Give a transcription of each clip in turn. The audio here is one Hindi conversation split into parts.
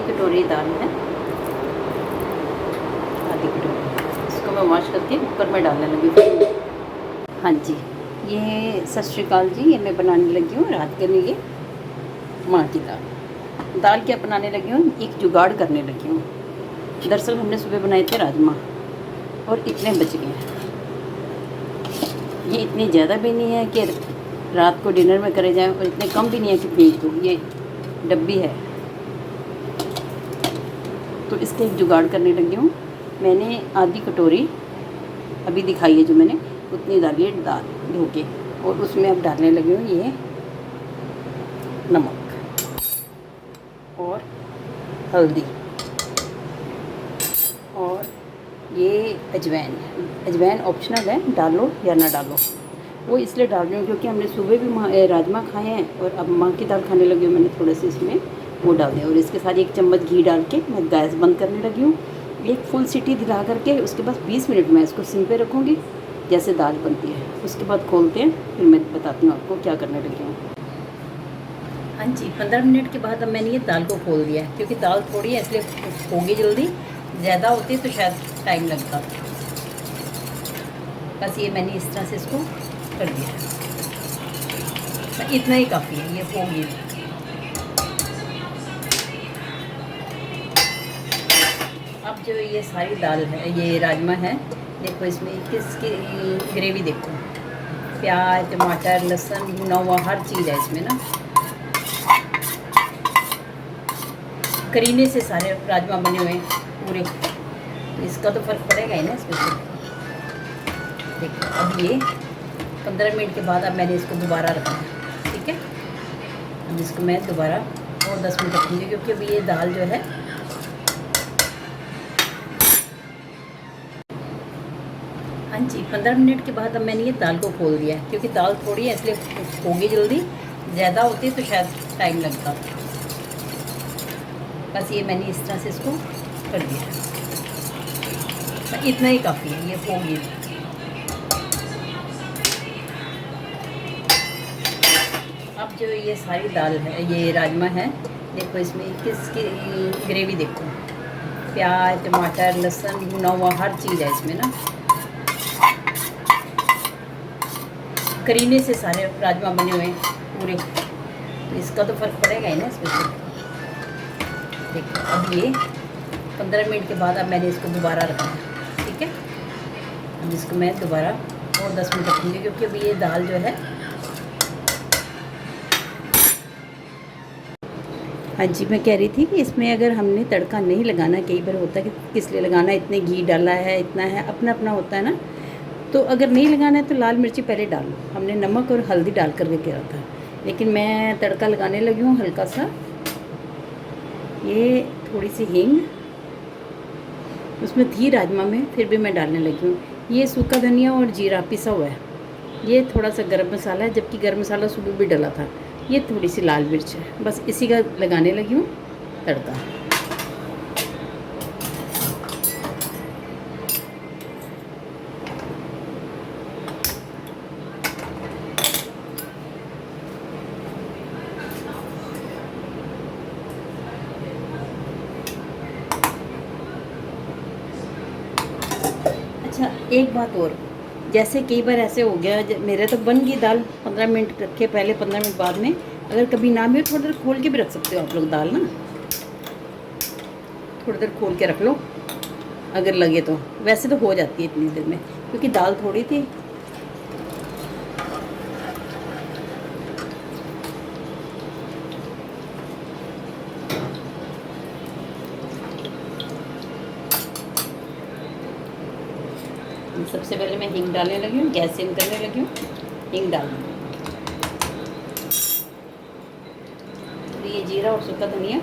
कटोरी दाल है, आधी कटोरी। इसको मैं वॉश करके कुकर में डालने लगी। हाँ जी, ये सत श्री अकाल जी। ये मैं बनाने लगी हूँ रात के लिए माँ की दाल। दाल क्या बनाने लगी हूँ, एक जुगाड़ करने लगी हूँ। दरअसल हमने सुबह बनाए थे राजमा और इतने बच गए हैं। ये इतने ज़्यादा भी नहीं है कि रात को डिनर में करे जाएं, और इतने कम भी नहीं है कि फेंक दूँ। ये डब्बी है, तो इसका एक जुगाड़ करने लगी हूँ। मैंने आधी कटोरी अभी दिखाई है जो मैंने, उतनी डाली दाल धो के, और उसमें अब डालने लगी हूँ ये नमक और हल्दी और ये अजवाइन। अजवाइन ऑप्शनल है, डालो या ना डालो। वो इसलिए डाल रही हूँ क्योंकि हमने सुबह भी राजमा खाए हैं और अब माँ की दाल खाने लगी हूँ। मैंने थोड़े से इसमें वो डाल दिया, और इसके साथ 1 चम्मच घी डाल के मैं गैस बंद करने लगी हूँ। एक फुल सीटी दिला करके उसके बाद 20 मिनट में इसको सिम पे रखूँगी, जैसे दाल बनती है। उसके बाद खोलते हैं, फिर मैं बताती हूँ आपको क्या करने लगी हूँ। हाँ जी, 15 मिनट के बाद अब मैंने ये दाल को खोल दिया है, क्योंकि दाल थोड़ी है इसलिए होगी जल्दी। ज़्यादा होती तो शायद टाइम लगता। बस ये मैंने इस तरह से इसको कर दिया, इतना ही काफ़ी है, ये होगी। अब जो ये सारी दाल है, ये राजमा है, देखो इसमें किसकी ग्रेवी देखो। प्याज, टमाटर, लहसुन भुना हुआ हर चीज़ है इसमें ना। करीने से सारे राजमा बने हुए पूरे, इसका तो फ़र्क पड़ेगा ही ना इसमें। देखो अब ये 15 मिनट के बाद अब मैंने इसको दोबारा रखा है, ठीक है। अब इसको मैं दोबारा और 10 मिनट रखूँगी, क्योंकि अभी ये दाल जो है हाँ जी, 15 मिनट के बाद अब मैंने ये दाल को खोल दिया है, क्योंकि दाल थोड़ी है इसलिए होगी जल्दी। ज़्यादा होती तो शायद टाइम लगता। बस ये मैंने इस तरह से इसको कर दिया, इतना ही काफ़ी है, ये होगी। अब जो ये सारी दाल है, ये राजमा है, देखो इसमें किसकी ग्रेवी देखो। प्याज, टमाटर, लहसुन भुना हुआ हर चीज़ है इसमें ना। करीने से सारे राजमा बने हुए पूरे, तो इसका तो फ़र्क पड़ेगा ही ना इसमें। देखो अब ये 15 मिनट के बाद अब मैंने इसको दोबारा रखा है, ठीक है। अब इसको मैं दोबारा और 10 मिनट रखूँगी, क्योंकि अभी ये दाल जो है हाँ जी, मैं कह रही थी कि इसमें अगर हमने तड़का नहीं लगाना, कई बार होता है कि किस लिए लगाना, इतने घी डाला है, इतना है, अपना अपना होता है ना। तो अगर नहीं लगाना है तो लाल मिर्ची पहले डाल लो। हमने नमक और हल्दी डाल करके किया था, लेकिन मैं तड़का लगाने लगी हूँ हल्का सा। ये थोड़ी सी हींग उसमें थी राजमा में, फिर भी मैं डालने लगी हूँ। ये सूखा धनिया और जीरा पिसा हुआ है। ये थोड़ा सा गरम मसाला है, जबकि गरम मसाला सुबह भी डला था। ये थोड़ी सी लाल मिर्च है, बस इसी का लगाने लगी हूँ तड़का। अच्छा, एक बात और, जैसे कई बार ऐसे हो गया, मेरे तो बन गई दाल 15 मिनट रखे पहले, 15 मिनट बाद में। अगर कभी ना भी हो, थोड़ी देर खोल के भी रख सकते हो आप लोग दाल ना, थोड़ी देर खोल के रख लो अगर लगे तो। वैसे तो हो जाती है इतनी देर में, क्योंकि दाल थोड़ी थी। सबसे पहले मैं हींग डालने लगी हूँ, गैस सिम करने लगी हूँ, हींग डाल दूँगी। तो ये जीरा और सूखा धनिया,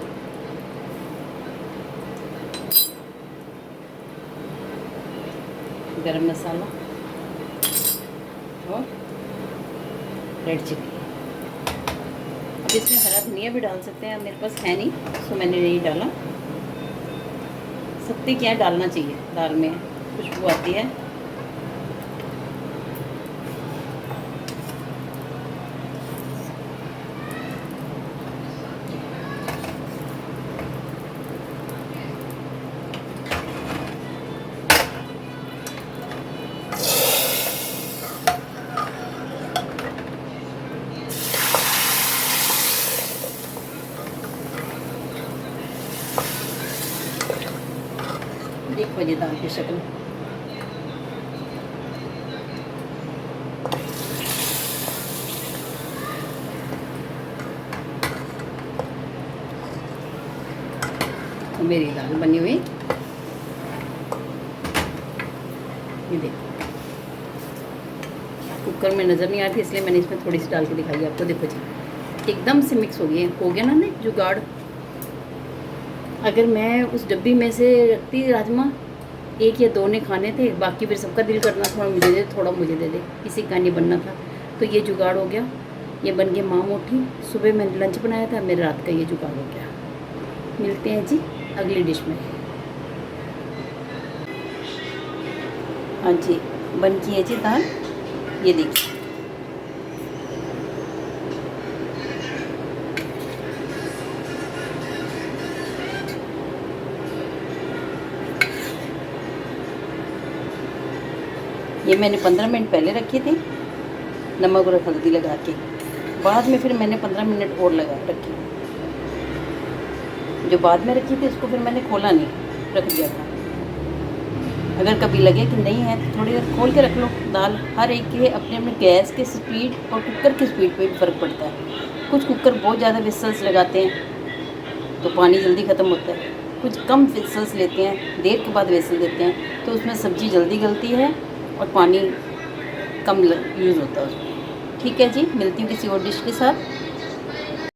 गरम मसाला और रेड चिली। अब इसमें हरा धनिया भी डाल सकते हैं, मेरे पास है नहीं तो मैंने नहीं डाला। सत्ते क्या डालना चाहिए, दाल में खुशबू आती है। देखो ये दाल की शक्ल। तो मेरी दाल बनी हुई, ये देखो कुकर में नज़र नहीं आ रही इसलिए मैंने इसमें थोड़ी सी डाल के दिखाई आपको। देखो जी एकदम से मिक्स हो गया ना जुगाड़। अगर मैं उस डब्बी में से रखती राजमा, एक या दो ने खाने थे, बाकी फिर सबका दिल करना थोड़ा मुझे दे थोड़ा मुझे दे दे, किसी का नहीं बनना था। तो ये जुगाड़ हो गया, ये बन गया माँ मोठी। सुबह मैंने लंच बनाया था, मेरे रात का ये जुगाड़ हो गया। मिलते हैं जी अगली डिश में। हाँ जी बन की है जी दाल, ये देखिए। ये मैंने 15 मिनट पहले रखी थी नमक और हल्दी लगा के, बाद में फिर मैंने 15 मिनट और लगा रखी। जो बाद में रखी थी उसको फिर मैंने खोला नहीं, रख दिया था। अगर कभी लगे कि नहीं है तो थोड़ी देर खोल के रख लो। दाल हर एक के अपने अपने गैस के स्पीड और कुकर की स्पीड पे भी फ़र्क पड़ता है। कुछ कुकर बहुत ज़्यादा विसल्स लगाते हैं तो पानी जल्दी ख़त्म होता है, कुछ कम विसल्स लेते हैं, देर के बाद विसल देते हैं तो उसमें सब्ज़ी जल्दी गलती है और पानी कम यूज़ होता है उसमें। ठीक है जी, मिलती हूँ किसी और डिश के साथ।